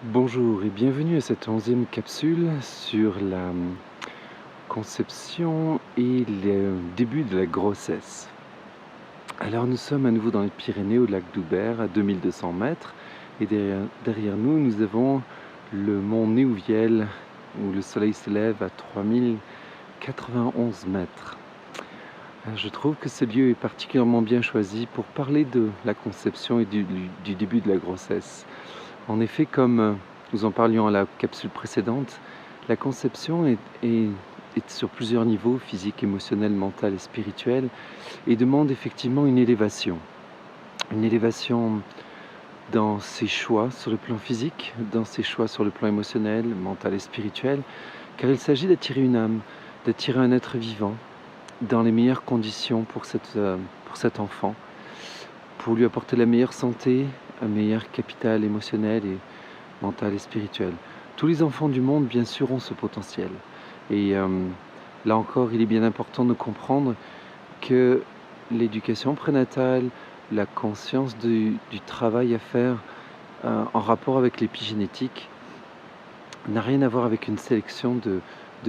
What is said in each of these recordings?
Bonjour et bienvenue à cette 11e capsule sur la conception et le début de la grossesse. Alors nous sommes à nouveau dans les Pyrénées au lac d'Oubert à 2200 mètres et derrière nous, nous avons le mont Néouviel où le soleil se lève à 3091 mètres. Je trouve que ce lieu est particulièrement bien choisi pour parler de la conception et du début de la grossesse. En effet, comme nous en parlions à la capsule précédente, la conception est sur plusieurs niveaux, physique, émotionnel, mental et spirituel, et demande effectivement une élévation. Une élévation dans ses choix sur le plan physique, dans ses choix sur le plan émotionnel, mental et spirituel, car il s'agit d'attirer une âme, d'attirer un être vivant dans les meilleures conditions pour cet enfant, pour lui apporter la meilleure santé, un meilleur capital émotionnel et mental et spirituel. Tous les enfants du monde, bien sûr, ont ce potentiel. Et là encore, il est bien important de comprendre que l'éducation prénatale, la conscience du travail à faire en rapport avec l'épigénétique n'a rien à voir avec une sélection de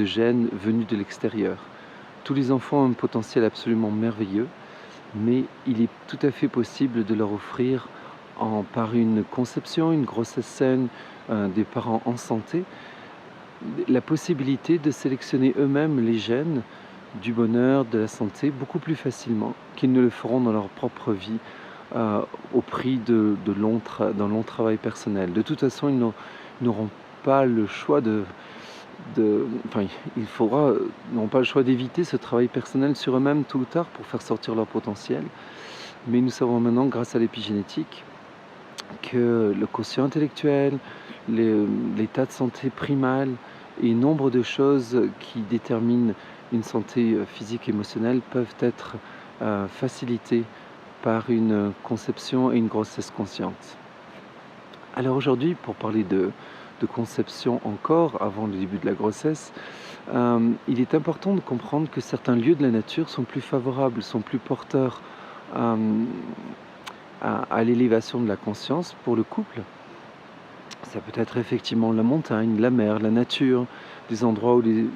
gènes venus de l'extérieur. Tous les enfants ont un potentiel absolument merveilleux, mais il est tout à fait possible de leur offrir par une conception, une grossesse saine, des parents en santé, la possibilité de sélectionner eux-mêmes les gènes du bonheur, de la santé, beaucoup plus facilement qu'ils ne le feront dans leur propre vie, au prix d'un long travail personnel. De toute façon, ils n'auront pas le choix enfin, n'auront pas le choix d'éviter ce travail personnel sur eux-mêmes tôt ou tard pour faire sortir leur potentiel. Mais nous savons maintenant, grâce à l'épigénétique, que le quotient intellectuel, l'état de santé primal et nombre de choses qui déterminent une santé physique et émotionnelle peuvent être facilitées par une conception et une grossesse consciente. Alors aujourd'hui, pour parler de conception encore avant le début de la grossesse, il est important de comprendre que certains lieux de la nature sont plus favorables, sont plus porteurs à l'élévation de la conscience pour le couple. Ça peut être effectivement la montagne, la mer, la nature, des endroits où les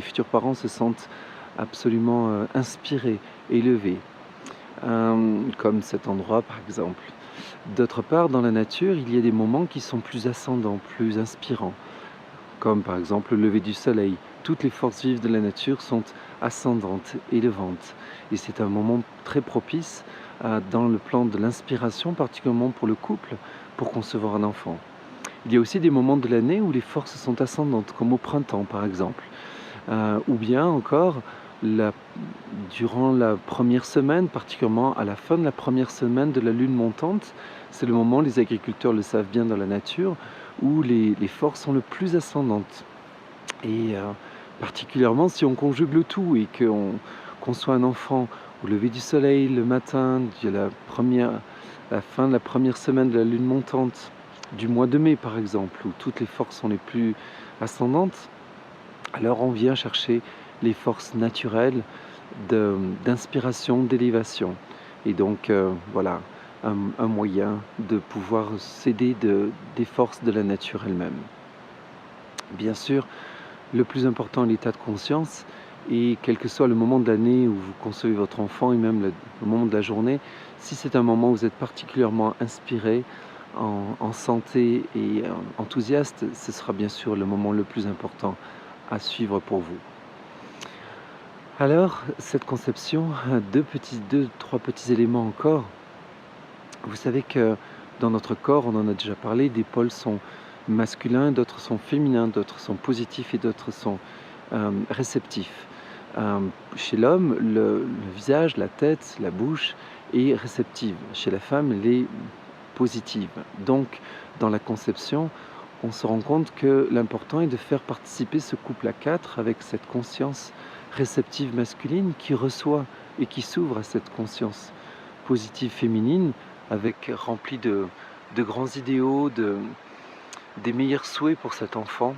futurs parents se sentent absolument inspirés, élevés, comme cet endroit par exemple. D'autre part, dans la nature, il y a des moments qui sont plus ascendants, plus inspirants, comme par exemple le lever du soleil. Toutes les forces vives de la nature sont ascendantes, élevantes, et c'est un moment très propice dans le plan de l'inspiration, particulièrement pour le couple, pour concevoir un enfant. Il y a aussi des moments de l'année où les forces sont ascendantes, comme au printemps par exemple, ou bien encore durant la première semaine, particulièrement à la fin de la première semaine de la lune montante. C'est le moment, les agriculteurs le savent bien dans la nature, où les forces sont le plus ascendantes. Et particulièrement si on conjugue le tout et qu'on conçoit un enfant au lever du soleil le matin de la fin de la première semaine de la lune montante du mois de mai par exemple, où toutes les forces sont les plus ascendantes, alors on vient chercher les forces naturelles d'inspiration, d'élévation. Et donc voilà, un moyen de pouvoir s'aider des forces de la nature elle-même. Bien sûr, le plus important est l'état de conscience, et quel que soit le moment de l'année où vous concevez votre enfant et même le moment de la journée, si c'est un moment où vous êtes particulièrement inspiré, en santé et enthousiaste, ce sera bien sûr le moment le plus important à suivre pour vous. Alors, cette conception, trois petits éléments encore. Vous savez que dans notre corps, on en a déjà parlé, des pôles sont masculins, d'autres sont féminins, d'autres sont positifs et d'autres sont réceptifs. Chez l'homme, le visage, la tête, la bouche est réceptive. Chez la femme, elle est positive. Donc, dans la conception, on se rend compte que l'important est de faire participer ce couple à quatre avec cette conscience réceptive masculine qui reçoit et qui s'ouvre à cette conscience positive féminine, avec remplie de grands idéaux, des meilleurs souhaits pour cet enfant,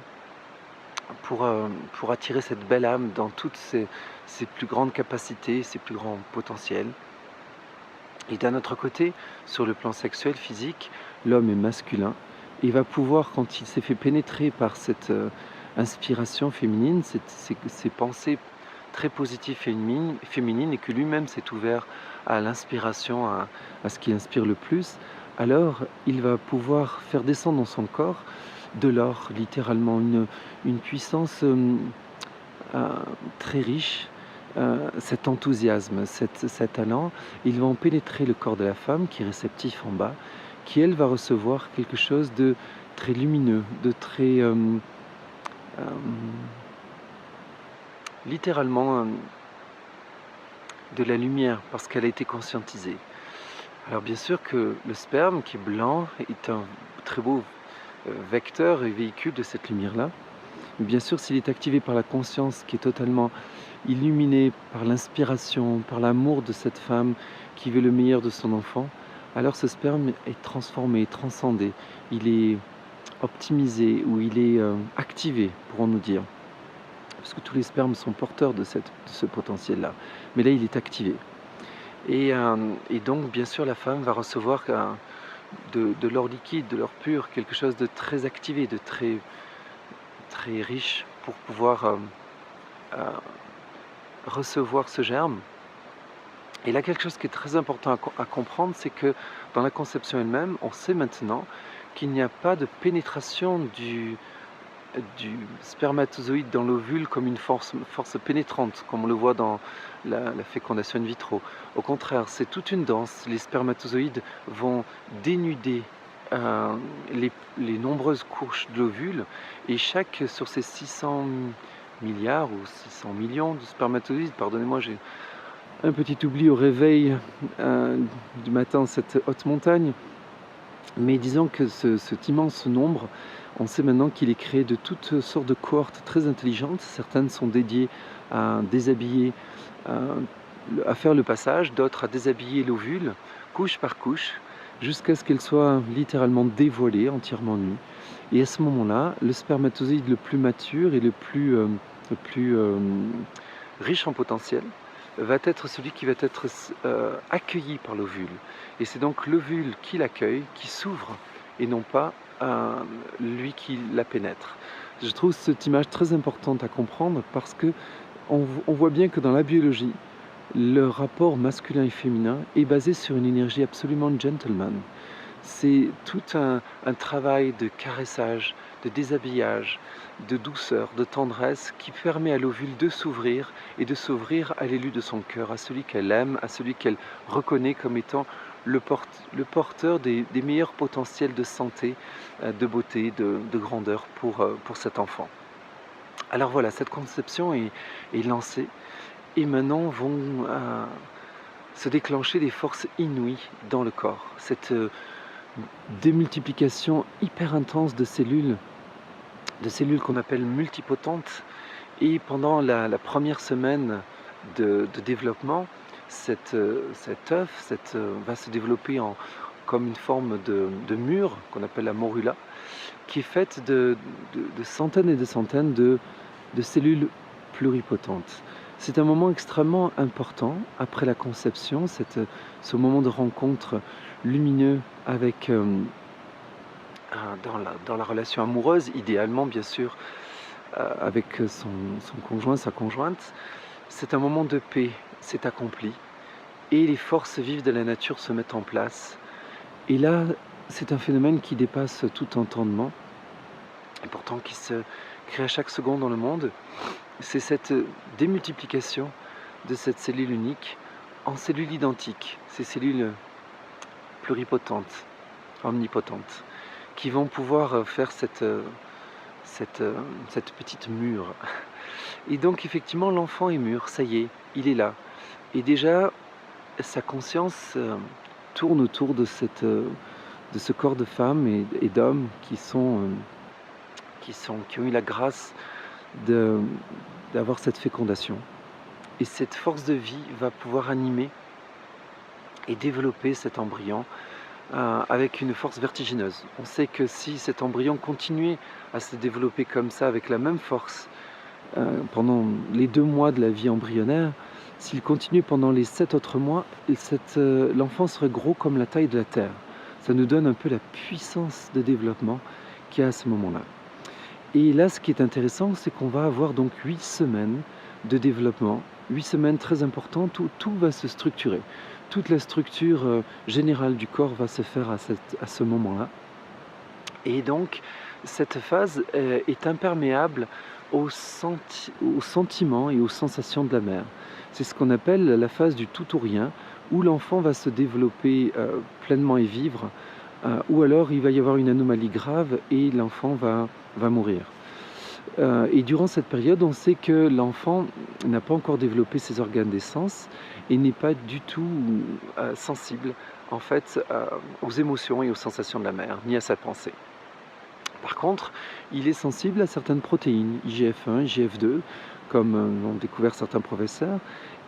pour attirer cette belle âme dans toutes ses plus grandes capacités, ses plus grands potentiels. Et d'un autre côté, sur le plan sexuel, physique, l'homme est masculin Et il va pouvoir, quand il s'est fait pénétrer par cette inspiration féminine, ces pensées très positives féminines, et que lui-même s'est ouvert à l'inspiration, à ce qui inspire le plus, alors il va pouvoir faire descendre dans son corps de l'or, littéralement, une puissance euh, très riche, cet enthousiasme, cet talent. Ils vont pénétrer le corps de la femme qui est réceptif en bas, qui elle va recevoir quelque chose de très lumineux, de très euh, littéralement de la lumière, parce qu'elle a été conscientisée. Alors bien sûr que le sperme qui est blanc est un très beau vecteur et véhicule de cette lumière-là. Mais bien sûr, s'il est activé par la conscience qui est totalement illuminée par l'inspiration, par l'amour de cette femme qui veut le meilleur de son enfant, alors ce sperme est transformé, transcendé, il est optimisé ou il est activé, pourrons-nous dire. Parce que tous les spermes sont porteurs de ce potentiel-là. Mais là, il est activé. Et donc, bien sûr, la femme va recevoir de l'or liquide, de l'or pur, quelque chose de très activé, de très, très riche pour pouvoir euh, recevoir ce germe. Et là, quelque chose qui est très important à comprendre, c'est que dans la conception elle-même, on sait maintenant qu'il n'y a pas de pénétration du spermatozoïde dans l'ovule comme une force pénétrante, comme on le voit dans la fécondation in vitro. Au contraire, c'est toute une danse. Les spermatozoïdes vont dénuder les nombreuses couches de l'ovule, et chaque, sur ces 600 milliards ou 600 millions de spermatozoïdes, pardonnez-moi, j'ai un petit oubli au réveil du matin, cette haute montagne, mais disons que cet immense nombre, on sait maintenant qu'il est créé de toutes sortes de cohortes très intelligentes. Certaines sont dédiées à déshabiller, à faire le passage, d'autres à déshabiller l'ovule, couche par couche, jusqu'à ce qu'elle soit littéralement dévoilée, entièrement nue. Et à ce moment-là, le spermatozoïde le plus mature et le plus riche en potentiel va être celui qui va être accueilli par l'ovule. Et c'est donc l'ovule qui l'accueille, qui s'ouvre, et non pas lui qui la pénètre. Je trouve cette image très importante à comprendre parce que on voit bien que dans la biologie, le rapport masculin et féminin est basé sur une énergie absolument gentleman. C'est tout un travail de caressage, de déshabillage, de douceur, de tendresse qui permet à l'ovule de s'ouvrir et de s'ouvrir à l'élu de son cœur, à celui qu'elle aime, à celui qu'elle reconnaît comme étant le porteur des meilleurs potentiels de santé, de beauté, de grandeur pour cet enfant. Alors voilà, cette conception est lancée, et maintenant vont se déclencher des forces inouïes dans le corps. Cette démultiplication hyper intense de cellules qu'on appelle multipotentes. Et pendant la première semaine de développement, cet œuf va se développer comme une forme de mur qu'on appelle la morula, qui est faite de centaines et de centaines de cellules pluripotentes. C'est un moment extrêmement important après la conception, ce moment de rencontre lumineux avec, dans la relation amoureuse, idéalement bien sûr, avec son conjoint, sa conjointe. C'est un moment de paix, c'est accompli, et les forces vives de la nature se mettent en place. Et là, c'est un phénomène qui dépasse tout entendement, et pourtant qui se crée à chaque seconde dans le monde. C'est cette démultiplication de cette cellule unique en cellules identiques, ces cellules pluripotentes, omnipotentes, qui vont pouvoir faire cette petite mûre. Et donc effectivement, l'enfant est mûr, ça y est, il est là. Et déjà, sa conscience tourne autour de ce corps de femme et d'hommes qui ont eu la grâce d'avoir cette fécondation. Et cette force de vie va pouvoir animer et développer cet embryon avec une force vertigineuse. On sait que si cet embryon continuait à se développer comme ça, avec la même force, pendant les 2 mois de la vie embryonnaire, s'il continuait pendant les 7 autres mois, l'enfant serait gros comme la taille de la Terre. Ça nous donne un peu la puissance de développement qu'il y a à ce moment-là. Et là, ce qui est intéressant, c'est qu'on va avoir donc 8 semaines de développement, 8 semaines très importantes où tout va se structurer. Toute la structure générale du corps va se faire à ce moment-là. Et donc, cette phase est imperméable aux sentiments et aux sensations de la mère. C'est ce qu'on appelle la phase du tout ou rien, où l'enfant va se développer pleinement et vivre, ou alors il va y avoir une anomalie grave et l'enfant va mourir. Et durant cette période, on sait que l'enfant n'a pas encore développé ses organes des sens et n'est pas du tout sensible en fait aux émotions et aux sensations de la mère, ni à sa pensée. Par contre, il est sensible à certaines protéines, IGF-1, IGF-2, comme l'ont découvert certains professeurs,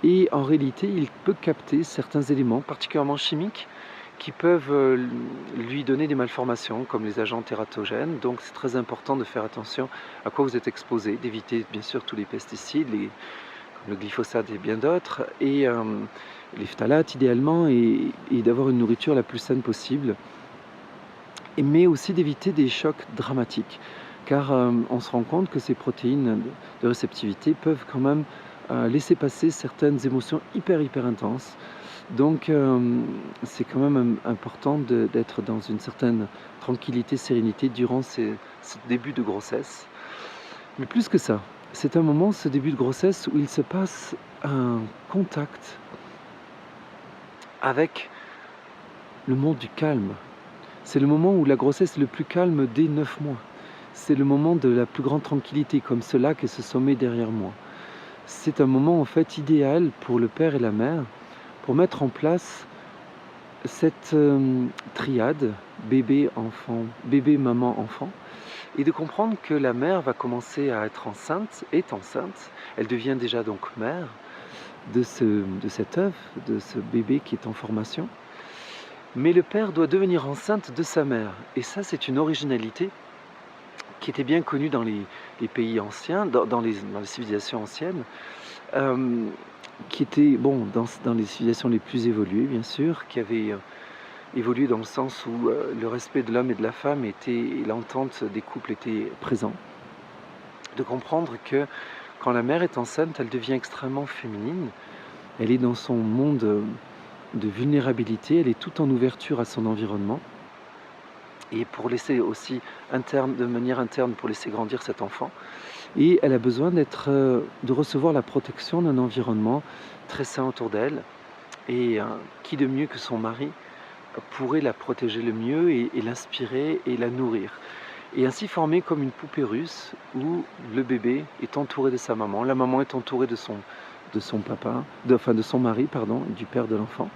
et en réalité, il peut capter certains éléments, particulièrement chimiques, qui peuvent lui donner des malformations, comme les agents tératogènes. Donc c'est très important de faire attention à quoi vous êtes exposé, d'éviter bien sûr tous les pesticides, comme le glyphosate et bien d'autres, et les phtalates idéalement, et d'avoir une nourriture la plus saine possible, mais aussi d'éviter des chocs dramatiques, car on se rend compte que ces protéines de réceptivité peuvent quand même laisser passer certaines émotions hyper intenses. Donc c'est quand même important d'être dans une certaine tranquillité, sérénité durant ce début de grossesse. Mais plus que ça, c'est un moment, ce début de grossesse, où il se passe un contact avec le monde du calme. C'est le moment où la grossesse est le plus calme dès 9 mois. C'est le moment de la plus grande tranquillité, comme ce lac et ce sommet derrière moi. C'est un moment en fait idéal pour le père et la mère pour mettre en place cette triade bébé-enfant, bébé-maman-enfant, et de comprendre que la mère va commencer à être enceinte, est enceinte, elle devient déjà donc mère de cet œuf, de ce bébé qui est en formation. Mais le père doit devenir enceinte de sa mère. Et ça, c'est une originalité qui était bien connue dans les pays anciens, dans les civilisations anciennes, qui était, bon, dans les civilisations les plus évoluées, bien sûr, qui avaient évolué dans le sens où le respect de l'homme et de la femme et l'entente des couples était présent. De comprendre que quand la mère est enceinte, elle devient extrêmement féminine. Elle est dans son monde de vulnérabilité, elle est tout en ouverture à son environnement, et pour laisser aussi de manière interne, pour laisser grandir cet enfant, et elle a besoin de recevoir la protection d'un environnement très sain autour d'elle, et qui de mieux que son mari pourrait la protéger le mieux et l'inspirer et la nourrir, et ainsi former comme une poupée russe où le bébé est entouré de sa maman, la maman est entourée de son papa, de son mari, pardon, du père de l'enfant.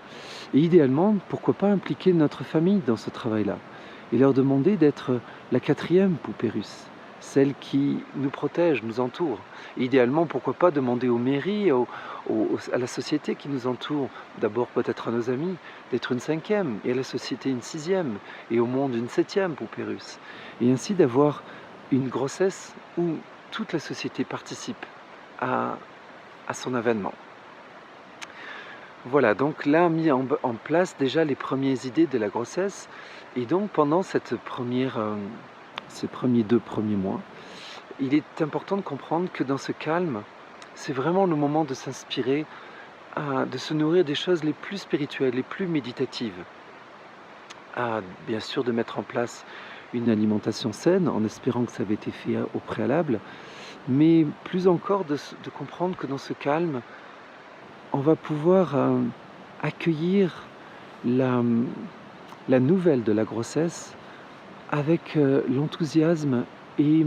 Et idéalement, pourquoi pas impliquer notre famille dans ce travail-là et leur demander d'être la 4e poupée russe, celle qui nous protège, nous entoure. Et idéalement, pourquoi pas demander aux mairies, à la société qui nous entoure, d'abord peut-être à nos amis, d'être une 5e, et à la société une 6e, et au monde une 7e poupée russe. Et ainsi d'avoir une grossesse où toute la société participe à son avènement. Voilà, donc là, mis en place déjà les premières idées de la grossesse, et donc pendant ces 2 premiers mois, il est important de comprendre que dans ce calme, c'est vraiment le moment de s'inspirer, de se nourrir des choses les plus spirituelles, les plus méditatives, bien sûr de mettre en place une alimentation saine, en espérant que ça avait été fait au préalable, mais plus encore de comprendre que dans ce calme, on va pouvoir accueillir la nouvelle de la grossesse avec l'enthousiasme et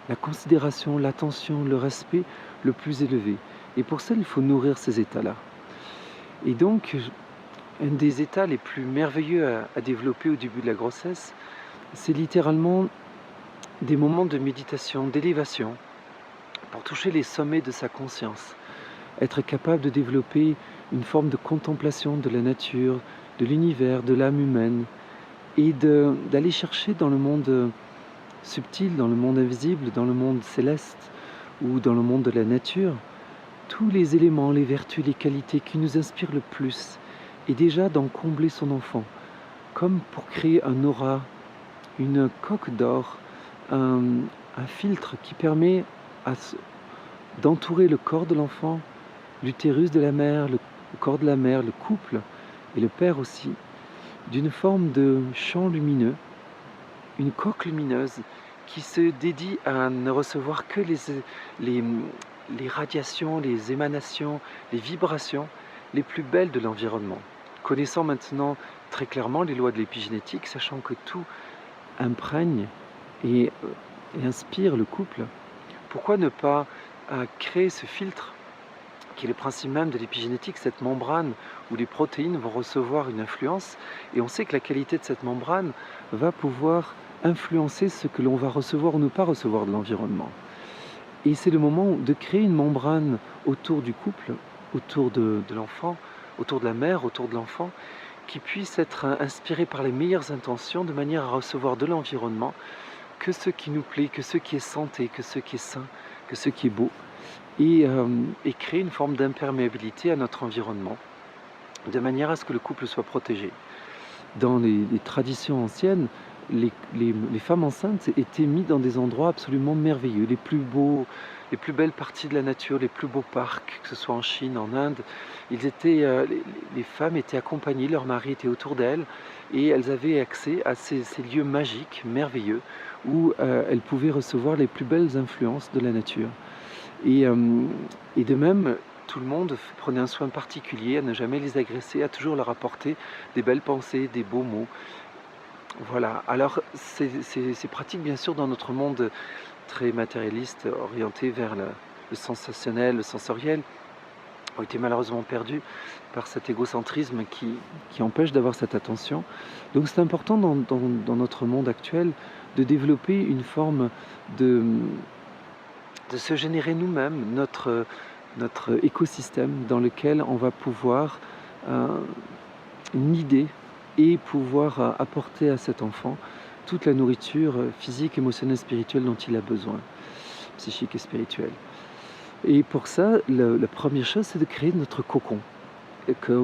la considération, l'attention, le respect le plus élevé. Et pour ça, il faut nourrir ces états-là. Et donc, un des états les plus merveilleux à développer au début de la grossesse, c'est littéralement des moments de méditation, d'élévation, pour toucher les sommets de sa conscience, être capable de développer une forme de contemplation de la nature, de l'univers, de l'âme humaine, et d'aller chercher dans le monde subtil, dans le monde invisible, dans le monde céleste, ou dans le monde de la nature, tous les éléments, les vertus, les qualités qui nous inspirent le plus, et déjà d'en combler son enfant, comme pour créer un aura, une coque d'or, un, un filtre qui permet d'entourer le corps de l'enfant, l'utérus de la mère, le corps de la mère, le couple et le père aussi, d'une forme de champ lumineux, une coque lumineuse qui se dédie à ne recevoir que les, les radiations, les émanations, les vibrations les plus belles de l'environnement. Connaissant maintenant très clairement les lois de l'épigénétique, sachant que tout imprègne et inspire le couple, pourquoi ne pas créer ce filtre qui est le principe même de l'épigénétique, cette membrane où les protéines vont recevoir une influence, et on sait que la qualité de cette membrane va pouvoir influencer ce que l'on va recevoir ou ne pas recevoir de l'environnement. Et c'est le moment de créer une membrane autour du couple, autour de l'enfant, autour de la mère, autour de l'enfant, qui puisse être inspirée par les meilleures intentions de manière à recevoir de l'environnement que ce qui nous plaît, que ce qui est santé, que ce qui est sain, que ce qui est beau, et créer une forme d'imperméabilité à notre environnement, de manière à ce que le couple soit protégé. Dans les traditions anciennes, les femmes enceintes étaient mises dans des endroits absolument merveilleux, les plus beaux, les plus belles parties de la nature, les plus beaux parcs, que ce soit en Chine, en Inde. Les femmes étaient accompagnées, leur mari était autour d'elles, et elles avaient accès à ces lieux magiques, merveilleux, où elles pouvaient recevoir les plus belles influences de la nature. Et de même, tout le monde prenait un soin particulier à ne jamais les agresser, à toujours leur apporter des belles pensées, des beaux mots. Voilà, alors c'est pratique bien sûr dans notre monde très matérialiste, orienté vers le sensationnel, le sensoriel, ont été malheureusement perdus par cet égocentrisme qui empêche d'avoir cette attention. Donc c'est important dans notre monde actuel de développer une forme de se générer nous-mêmes notre écosystème dans lequel on va pouvoir nider et pouvoir apporter à cet enfant toute la nourriture physique, émotionnelle, spirituelle dont il a besoin, psychique et spirituelle. Et pour ça, la première chose, c'est de créer notre cocon.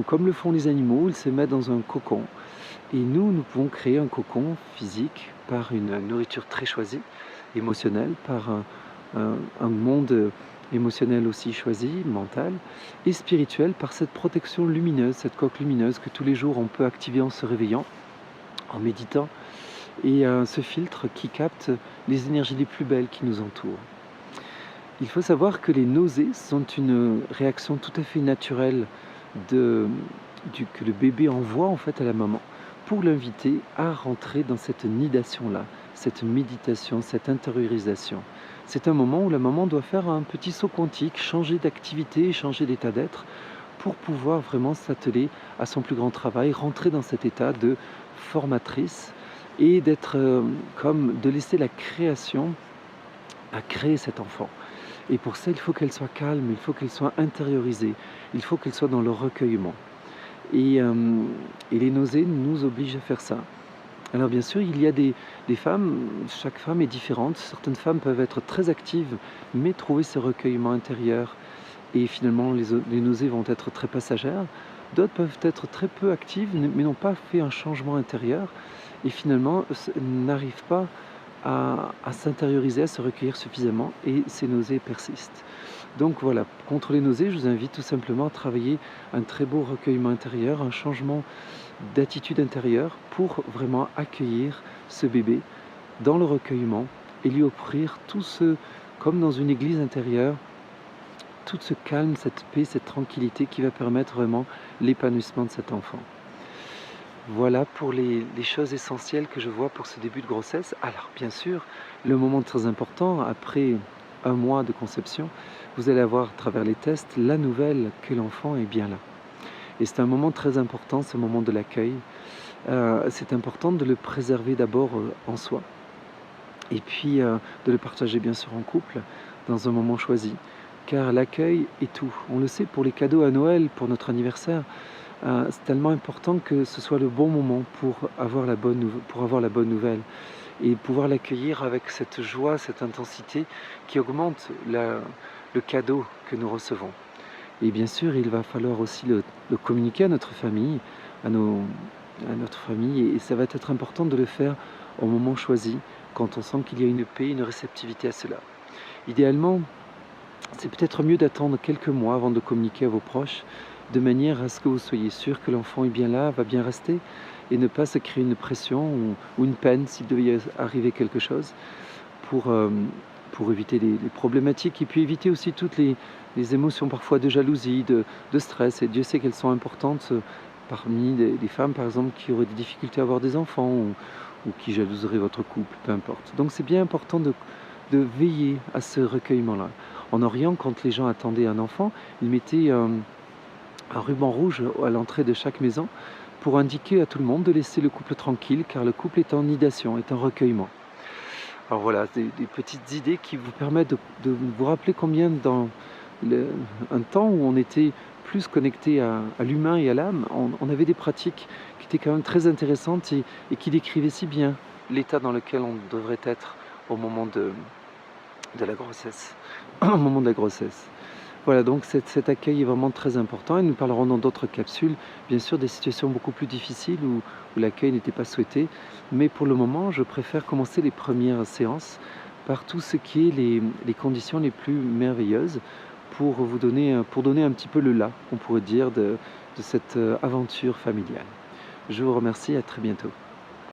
Comme le font les animaux, ils se mettent dans un cocon. Et nous pouvons créer un cocon physique par une nourriture très choisie, émotionnelle, par un monde émotionnel aussi choisi, mental, et spirituel par cette protection lumineuse, cette coque lumineuse que tous les jours on peut activer en se réveillant, en méditant, et ce filtre qui capte les énergies les plus belles qui nous entourent. Il faut savoir que les nausées sont une réaction tout à fait naturelle que le bébé envoie en fait à la maman pour l'inviter à rentrer dans cette nidation-là, cette méditation, cette intériorisation. C'est un moment où la maman doit faire un petit saut quantique, changer d'activité, changer d'état d'être pour pouvoir vraiment s'atteler à son plus grand travail, rentrer dans cet état de formatrice et d'être comme de laisser la création à créer cet enfant. Et pour ça, il faut qu'elle soit calme, il faut qu'elle soit intériorisée, il faut qu'elle soit dans le recueillement. Et les nausées nous obligent à faire ça. Alors bien sûr, il y a des femmes, chaque femme est différente. Certaines femmes peuvent être très actives, mais trouver ce recueillement intérieur. Et finalement, les nausées vont être très passagères. D'autres peuvent être très peu actives, mais n'ont pas fait un changement intérieur. Et finalement, n'arrivent pas à s'intérioriser, à se recueillir suffisamment. Et ces nausées persistent. Donc voilà, contre les nausées, je vous invite tout simplement à travailler un très beau recueillement intérieur, un changement d'attitude intérieure pour vraiment accueillir ce bébé dans le recueillement et lui offrir tout ce, comme dans une église intérieure, tout ce calme, cette paix, cette tranquillité qui va permettre vraiment l'épanouissement de cet enfant. Voilà pour les choses essentielles que je vois pour ce début de grossesse. Alors bien sûr, le moment très important, après un mois de conception, vous allez avoir à travers les tests la nouvelle que l'enfant est bien là. Et c'est un moment très important, ce moment de l'accueil. C'est important de le préserver d'abord en soi. Et puis de le partager bien sûr en couple, dans un moment choisi. Car l'accueil est tout. On le sait pour les cadeaux à Noël, pour notre anniversaire. C'est tellement important que ce soit le bon moment pour avoir la bonne nouvelle. Et pouvoir l'accueillir avec cette joie, cette intensité qui augmente le cadeau que nous recevons. Et bien sûr, il va falloir aussi le communiquer à notre famille, à nos à notre famille et ça va être important de le faire au moment choisi, quand on sent qu'il y a une paix, une réceptivité à cela. Idéalement, c'est peut-être mieux d'attendre quelques mois avant de communiquer à vos proches, de manière à ce que vous soyez sûr que l'enfant est bien là, va bien rester, et ne pas se créer une pression ou une peine s'il devait y arriver quelque chose, pour, pour éviter les problématiques et puis éviter aussi toutes les émotions parfois de jalousie, de stress. Et Dieu sait qu'elles sont importantes parmi les femmes, par exemple, qui auraient des difficultés à avoir des enfants ou qui jalouseraient votre couple, peu importe. Donc c'est bien important de veiller à ce recueillement-là. En Orient, quand les gens attendaient un enfant, ils mettaient un ruban rouge à l'entrée de chaque maison pour indiquer à tout le monde de laisser le couple tranquille, car le couple est en nidation, est en recueillement. Alors voilà, des petites idées qui vous permettent de vous rappeler combien dans un temps où on était plus connecté à l'humain et à l'âme, on avait des pratiques qui étaient quand même très intéressantes et qui décrivaient si bien l'état dans lequel on devrait être au moment de la grossesse, au moment de la grossesse. Voilà, donc cet accueil est vraiment très important et nous parlerons dans d'autres capsules, bien sûr, des situations beaucoup plus difficiles où l'accueil n'était pas souhaité. Mais pour le moment, je préfère commencer les premières séances par tout ce qui est les conditions les plus merveilleuses pour vous donner, pour donner un petit peu le là, on pourrait dire, de cette aventure familiale. Je vous remercie, à très bientôt.